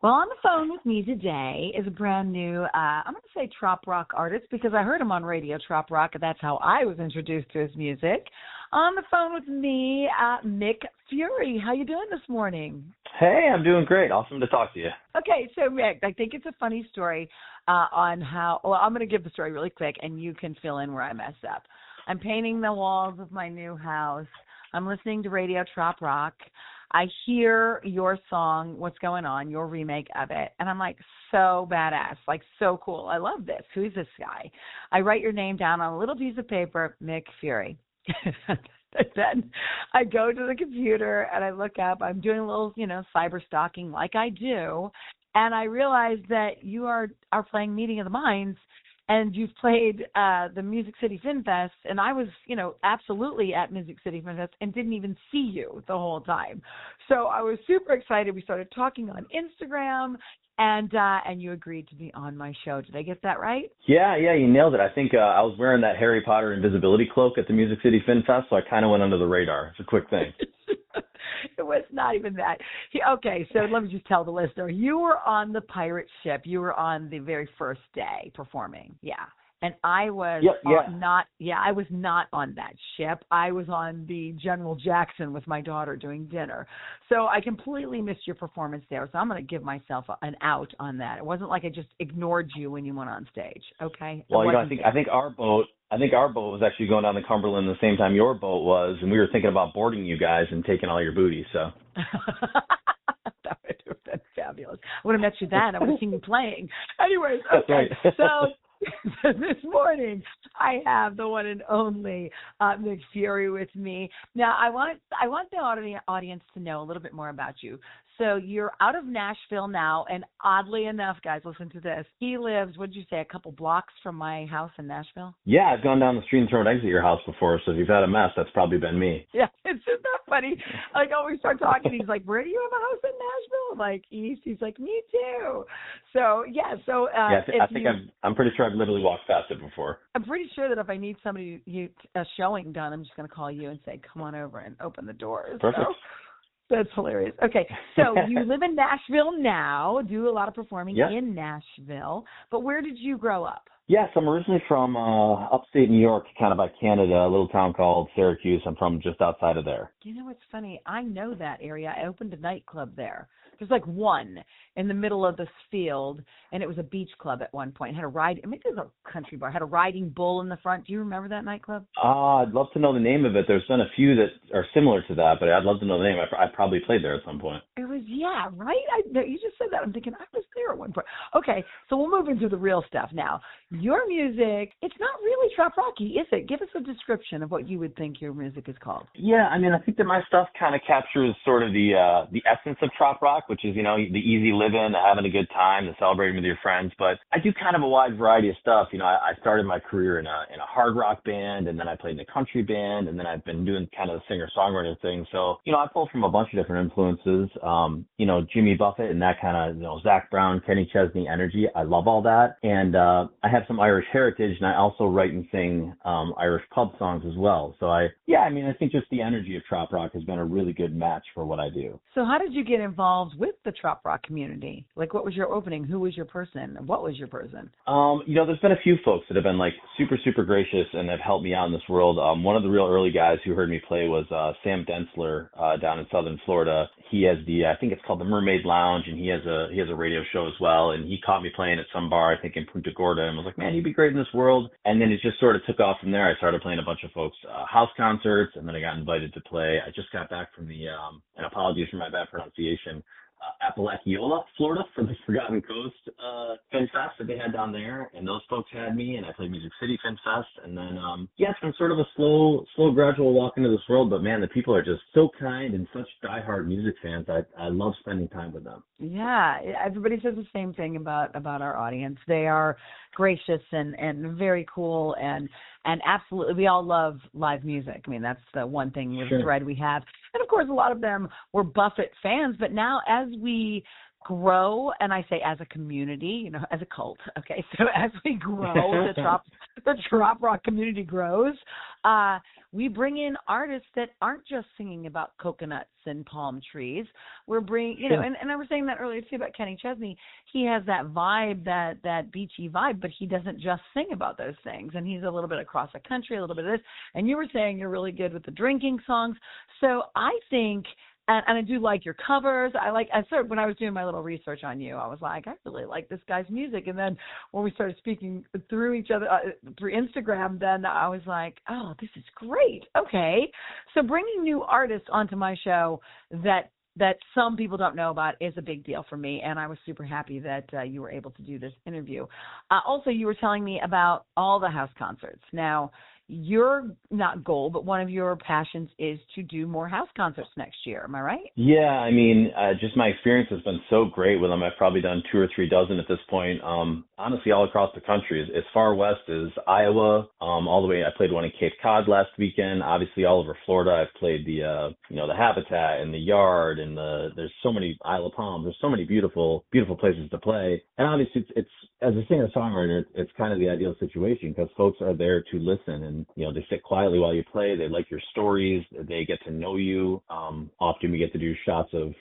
Well, on the phone with me today is a brand new, I'm going to say trop rock artist because I heard him on radio, trop rock, and that's how I was introduced to his music. On the phone with me, Mick Fury. How you doing this morning? Hey, I'm doing great. Awesome to talk to you. Okay, so Mick, I think it's a funny story on how, well, I'm going to give the story really quick, and you can fill in where I messed up. I'm painting the walls of my new house. I'm listening to radio trop rock. I hear your song, What's Going On, your remake of it, and I'm like, so badass, like so cool. I love this. Who is this guy? I write your name down on a little piece of paper, Mick Fury. Then I go to the computer and I look up. I'm doing a little, cyber stalking like I do, and I realize that you are playing Meeting of the Minds. And you've played the Music City Fin Fest, and I was, absolutely at Music City Fin Fest and didn't even see you the whole time. So I was super excited. We started talking on Instagram, and you agreed to be on my show. Did I get that right? Yeah, you nailed it. I think I was wearing that Harry Potter invisibility cloak at the Music City Fin Fest, so I kind of went under the radar. It's a quick thing. It was not even that. Okay, so let me just tell the listener. You were on the pirate ship. You were on the very first day performing. Yeah. And I was I was not on that ship. I was on the General Jackson with my daughter doing dinner. So I completely missed your performance there. So I'm going to give myself an out on that. It wasn't like I just ignored you when you went on stage. Okay. Well, I think our boat was actually going down the Cumberland the same time your boat was, and we were thinking about boarding you guys and taking all your booty. So that would have been fabulous. I would have met you then. I would have seen you playing. Anyways, okay. That's right. So this morning I have the one and only Mick Fury with me. Now I want the audience to know a little bit more about you. So you're out of Nashville now, and oddly enough, guys, listen to this. He lives, what did you say, a couple blocks from my house in Nashville? Yeah, I've gone down the street and thrown eggs at your house before, so if you've had a mess, that's probably been me. Yeah, it's just that funny. Like, when we start talking, he's like, where do you have a house in Nashville? I'm like, East. He's like, me too. So, yeah. So, I'm pretty sure I've literally walked past it before. I'm pretty sure that if I need somebody, a showing done, I'm just going to call you and say, come on over and open the doors. Perfect. So, that's hilarious. Okay, so you live in Nashville now, do a lot of performing in Nashville, but where did you grow up? Yes, I'm originally from upstate New York, kind of by Canada, a little town called Syracuse. I'm from just outside of there. You know what's funny? I know that area. I opened a nightclub there. There's like one in the middle of this field, and it was a beach club at one point. It had it was a country bar. It had a riding bull in the front. Do you remember that nightclub? I'd love to know the name of it. There's been a few that are similar to that, but I'd love to know the name. I probably played there at some point. It was, right? You just said that. I'm thinking I was there at one point. Okay, so we'll move into the real stuff now. Your music, it's not really trop rocky, is it? Give us a description of what you would think your music is called. Yeah, I mean, I think that my stuff kind of captures sort of the essence of trop rock, which is, the easy living, the having a good time, the celebrating with your friends. But I do kind of a wide variety of stuff. I started my career in a hard rock band, and then I played in a country band, and then I've been doing kind of the singer-songwriter thing. So, I pull from a bunch of different influences. Jimmy Buffett and that kind of, Zach Brown, Kenny Chesney energy. I love all that. And I have some Irish heritage, and I also write and sing Irish pub songs as well. So I think just the energy of trop rock has been a really good match for what I do. So how did you get involved with the trop rock community? Like, what was your opening? Who was your person? What was your person? There's been a few folks that have been like super, super gracious and have helped me out in this world. One of the real early guys who heard me play was Sam Densler down in Southern Florida. He has I think it's called the Mermaid Lounge, and he has a radio show as well. And he caught me playing at some bar, I think in Punta Gorda, and was like, man, you'd be great in this world. And then it just sort of took off from there. I started playing a bunch of folks' house concerts, and then I got invited to play. I just got back from and apologies for my bad pronunciation, Apalachiola, Florida, for the Forgotten Coast Fin Fest that they had down there, and those folks had me, and I played Music City Fin Fest, and then it's been sort of a slow gradual walk into this world, but man, the people are just so kind and such diehard music fans. I love spending time with them. Yeah, everybody says the same thing about our audience. They are gracious and very cool, and absolutely, we all love live music. I mean, that's the one thing with the thread we have. And of course, a lot of them were Buffett fans, but now as we grow, and I say as a community, as a cult, okay, so as we grow, the trop rock community grows, we bring in artists that aren't just singing about coconuts and palm trees. We're bringing, and I was saying that earlier too about Kenny Chesney. He has that vibe, that beachy vibe, but he doesn't just sing about those things. And he's a little bit across the country, a little bit of this. And you were saying you're really good with the drinking songs. So I think, and I do like your covers. I started when I was doing my little research on you, I was like, I really like this guy's music. And then when we started speaking through each other, through Instagram, then I was like, oh, this is great. Okay. So bringing new artists onto my show that some people don't know about is a big deal for me. And I was super happy that you were able to do this interview. Also, you were telling me about all the house concerts. Now, your not goal, but one of your passions is to do more house concerts next year. Am I right? Yeah, I mean, just my experience has been so great with them. I've probably done 2 or 3 dozen at this point. Honestly, all across the country, as far west as Iowa, all the way. I played one in Cape Cod last weekend. Obviously, all over Florida. I've played the Habitat and the Yard and there's so many Isle of Palms. There's so many beautiful places to play. And obviously, it's as a singer-songwriter, it's kind of the ideal situation because folks are there to listen and they sit quietly while you play. They like your stories. They get to know you. Often we get to do shots of,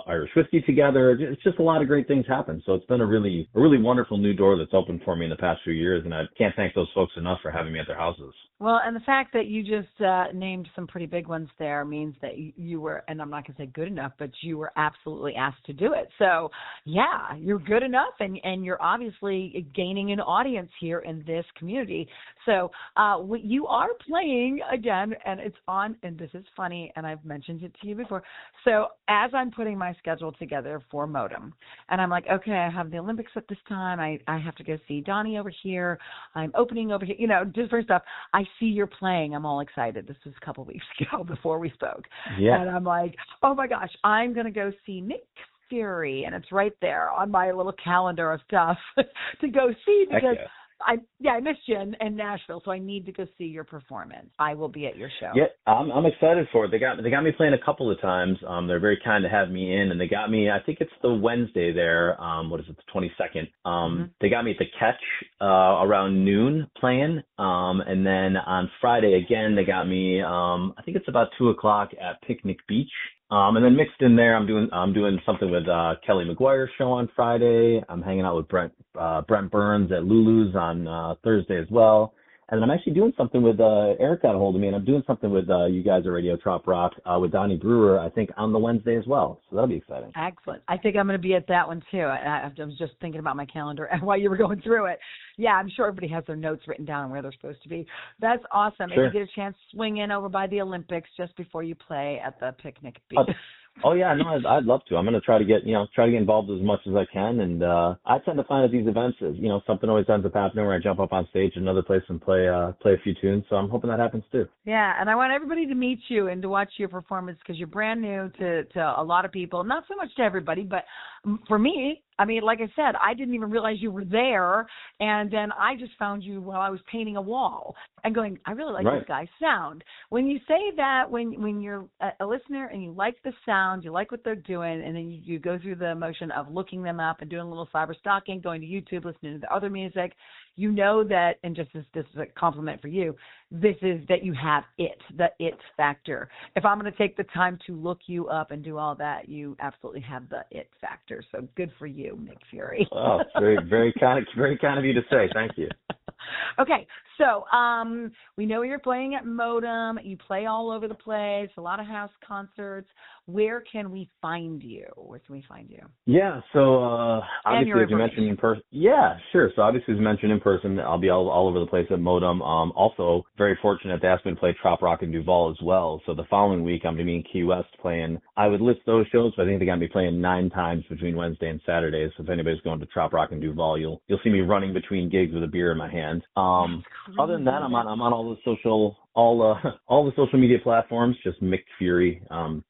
Irish whiskey together. It's just a lot of great things happen. So it's been a really wonderful new door that's opened for me in the past few years. And I can't thank those folks enough for having me at their houses. Well, and the fact that you just named some pretty big ones there means that you were, and I'm not going to say good enough, but you were absolutely asked to do it. So, yeah, you're good enough, and you're obviously gaining an audience here in this community. So you are playing again, and it's on, and this is funny, and I've mentioned it to you before. So as I'm putting my schedule together for MOTM, and I'm like, okay, I have the Olympics at this time. I have to go see Donnie over here. I'm opening over here, different stuff. I see you're playing. I'm all excited. This was a couple weeks ago before we spoke. Yeah. And I'm like, oh my gosh, I'm going to go see Mick Fury. And it's right there on my little calendar of stuff to go see because I missed you in Nashville, so I need to go see your performance. I will be at your show. Yeah, I'm excited for it. They got me playing a couple of times. They're very kind to have me in, and they got me. I think it's the Wednesday there. What is it? The 22nd. They got me at the Catch around noon playing, and then on Friday again they got me. I think it's about 2:00 at Picnic Beach. And then mixed in there, I'm doing something with Kelly McGuire's show on Friday. I'm hanging out with Brent Burns at Lulu's on Thursday as well. And then I'm actually doing something with Eric got a hold of me, and I'm doing something with you guys at Radio Trop Rock with Donnie Brewer, I think, on the Wednesday as well. So that'll be exciting. Excellent. I think I'm going to be at that one, too. I was just thinking about my calendar while you were going through it. Yeah, I'm sure everybody has their notes written down where they're supposed to be. That's awesome. Sure. If you get a chance, swing in over by the Olympics just before you play at the Picnic Beach. Oh yeah, no, I'd love to. I'm going to try to get involved as much as I can, and I tend to find at these events, something always ends up happening where I jump up on stage in another place and play a few tunes. So I'm hoping that happens too. Yeah, and I want everybody to meet you and to watch your performance because you're brand new to a lot of people, not so much to everybody, but for me. I mean, like I said, I didn't even realize you were there, and then I just found you while I was painting a wall and going, I really like this guy's sound. When you say that, when you're a listener and you like the sound, you like what they're doing, and then you go through the motion of looking them up and doing a little cyber stalking, going to YouTube, listening to the other music, you know that, and just this is a compliment for you, this is that you have the it factor. If I'm going to take the time to look you up and do all that, you absolutely have the it factor. So good for you, Mick Fury. Oh, very, very kind of you to say. Thank you. Okay, so we know you're playing at MOTM. You play all over the place, a lot of house concerts. Where can we find you? Yeah, so obviously, as you mentioned in person. Yeah, sure. So obviously, as mentioned in person, I'll be all over the place at MOTM. Also, very fortunate to ask me to play Trop Rock in Duval as well. So the following week, I'm going to be in Key West playing. I would list those shows, but I think they're going to be playing 9 times between Wednesday and Saturday. So if anybody's going to Trop Rock in Duval, you'll see me running between gigs with a beer in my hand. Other than that, I'm on all the social all the social media platforms, just Mick Fury.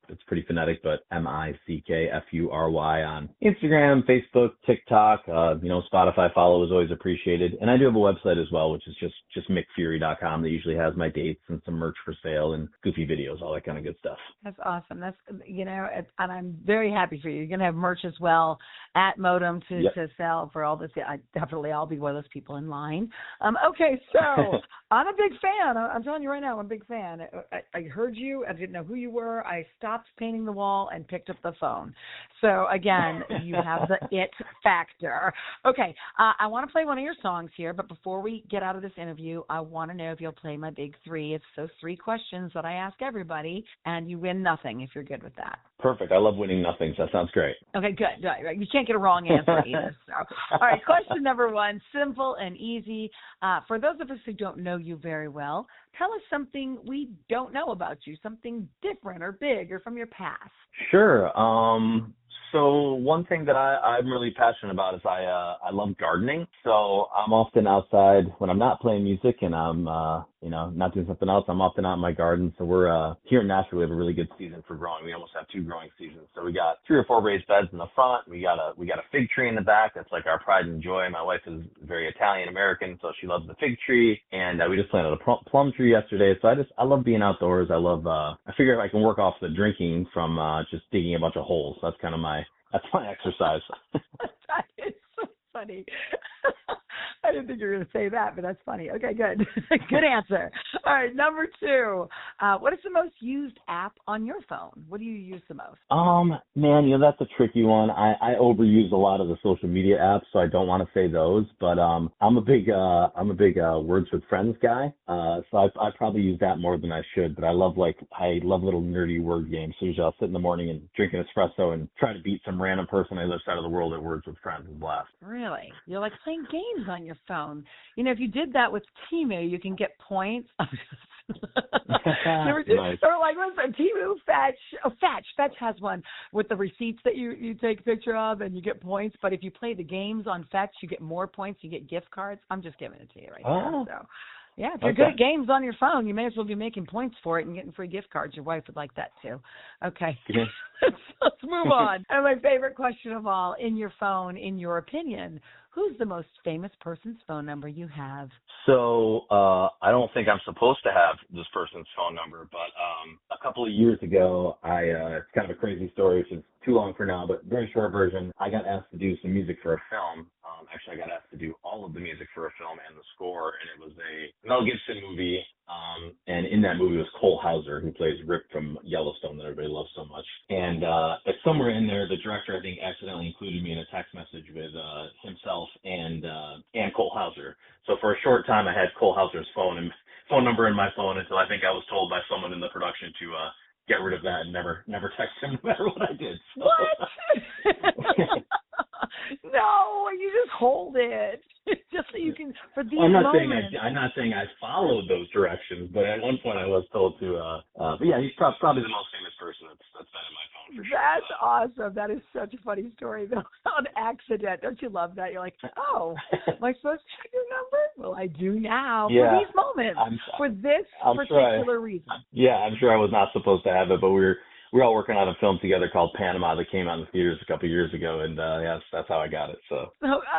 It's pretty phonetic, but MICKFURY on Instagram, Facebook, TikTok. Spotify follow is always appreciated. And I do have a website as well, which is just mickfury.com. That usually has my dates and some merch for sale and goofy videos, all that kind of good stuff. That's awesome. That's, and I'm very happy for you. You're going to have merch as well at MOTM to sell for all this. I'll be one of those people in line. Okay, so I'm a big fan. I'm telling you right now, I'm a big fan. I heard you. I didn't know who you were. I stopped painting the wall and picked up the phone. So, again, you have the it factor. Okay, I want to play one of your songs here, but before we get out of this interview, I want to know if you'll play my big three. It's those three questions that I ask everybody, and you win nothing if you're good with that. Perfect. I love winning nothings. That sounds great. Okay, good. You can't get a wrong answer either. So, all right, question number one, simple and easy. For those of us who don't know you very well, tell us something we don't know about you, something different or big or from your past. Sure. So one thing that I'm really passionate about is I love gardening. So I'm often outside when I'm not playing music and I'm not doing something else. I'm often out in my garden. So we're here in Nashville. We have a really good season for growing. We almost have 2 growing seasons. So we got 3 or 4 raised beds in the front. We got a fig tree in the back. That's like our pride and joy. My wife is very Italian American, so she loves the fig tree. And we just planted a plum tree yesterday. So I love being outdoors. I figure I can work off the drinking from just digging a bunch of holes. That's kind of my exercise. That is so funny. I didn't think you were going to say that, but that's funny. Okay, good. Good answer. All right, number 2. What is the most used app on your phone? What do you use the most? Man, that's a tricky one. I overuse a lot of the social media apps, so I don't want to say those. But I'm a big Words with Friends guy. So I probably use that more than I should. But I love little nerdy word games. So usually I'll sit in the morning and drink an espresso and try to beat some random person on the other side of the world at Words with Friends and blast. Really? You're like playing games on your phone. If you did that with Temu, you can get points. Nice. Or like, listen, Temu, Fetch has one with the receipts that you take a picture of and you get points. But if you play the games on Fetch, you get more points. You get gift cards. I'm just giving it to you right now. So, yeah, if you're good at games on your phone, you may as well be making points for it and getting free gift cards. Your wife would like that too. Okay. Let's move on. And my favorite question of all, in your phone, in your opinion, who's the most famous person's phone number you have? So I don't think I'm supposed to have this person's phone number, but a couple of years ago, it's kind of a crazy story, which is too long for now, but very short version, I got asked to do some music for a film. Actually, I got asked to do all of the music for a film and the score, and it was a Mel Gibson movie. And in that movie was Cole Hauser, who plays Rip from Yellowstone that everybody loves so much. And somewhere in there, the director, I think, accidentally included me in a text message with himself and Cole Hauser. So for a short time, I had Cole Hauser's phone number in my phone until I think I was told by someone in the production to get rid of that and never text him no matter what I did. So. What? No, you just hold it just so you can for these I'm not moments. I'm not saying I followed those directions, but at one point I was told to. But yeah, he's probably the most famous person that's been in my phone for sure. That's awesome. That is such a funny story, though. On accident, don't you love that? You're like, oh, am I supposed to have your number? Well, I do now for these moments, for this particular reason. Yeah, I'm sure I was not supposed to have it, but we're all working on a film together called Panama that came out in the theaters a couple of years ago, and that's how I got it. So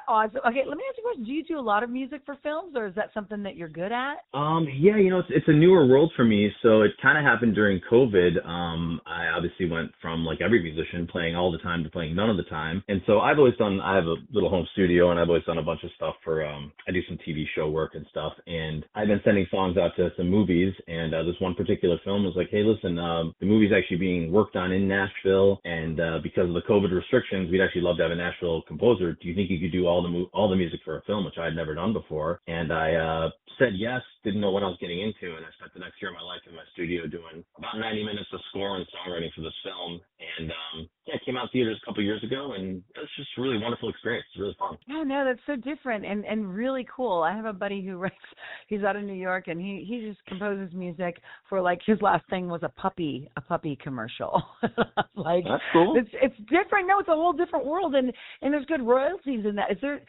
awesome. Okay, let me ask you a question. Do you do a lot of music for films, or is that something that you're good at? Yeah, it's a newer world for me. So it kind of happened during COVID. I obviously went from, like every musician, playing all the time to playing none of the time. And so I have a little home studio, and I've always done a bunch of stuff for, I do some TV show work and stuff. And I've been sending songs out to some movies, and this one particular film was like, hey, listen, the movie's actually being worked on in Nashville, and because of the COVID restrictions, we'd actually love to have a Nashville composer. Do you think you could do all the music for a film, which I had never done before? And I said yes, didn't know what I was getting into, and I spent the next year of my life in my studio doing about 90 minutes of score and songwriting for this film. And it came out theaters a couple years ago, and it's just a really wonderful experience. It's really fun. Oh, no, that's so different and really cool. I have a buddy who writes, he's out of New York, and he just composes music for, like, his last thing was a puppy commercial. Like, that's cool. It's different. No, it's a whole different world, and there's good royalties in that. Is there,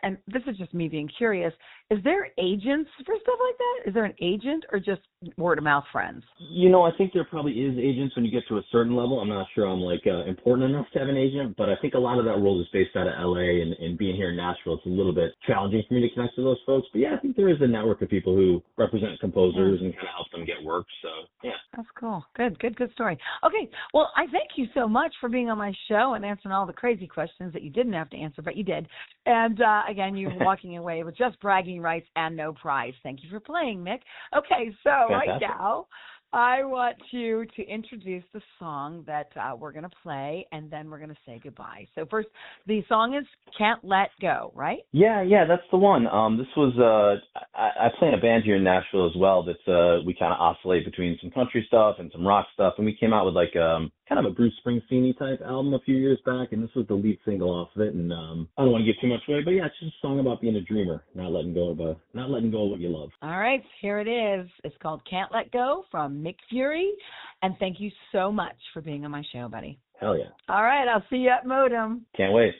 and this is just me being curious, Is there agents for stuff like that? Is there an agent or just word of mouth friends? I think there probably is agents when you get to a certain level. I'm not sure I'm important enough to have an agent, but I think a lot of that world is based out of LA, and being here in Nashville, it's a little bit challenging for me to connect to those folks. But yeah, I think there is a network of people who represent composers and kind of help them get work. So yeah. That's cool. Good story. Okay, well, I thank you so much for being on my show and answering all the crazy questions that you didn't have to answer, but you did. And again, you're walking away with just bragging rights and no prize. Thank you for playing, Mick. Okay, so Fantastic. right now, I want you to introduce the song that we're going to play, and then we're going to say goodbye. So first, the song is Can't Let Go, right? Yeah, that's the one. This was, I play in a band here in Nashville as well that's, we kind of oscillate between some country stuff and some rock stuff, and we came out with kind of a Bruce Springsteen-y type album a few years back, and this was the lead single off of it, and I don't want to give too much away, but yeah, it's just a song about being a dreamer, not letting go of what you love. All right, here it is. It's called Can't Let Go from Mick Fury, and thank you so much for being on my show, buddy. Hell yeah. All right, I'll see you at MOTM. Can't wait.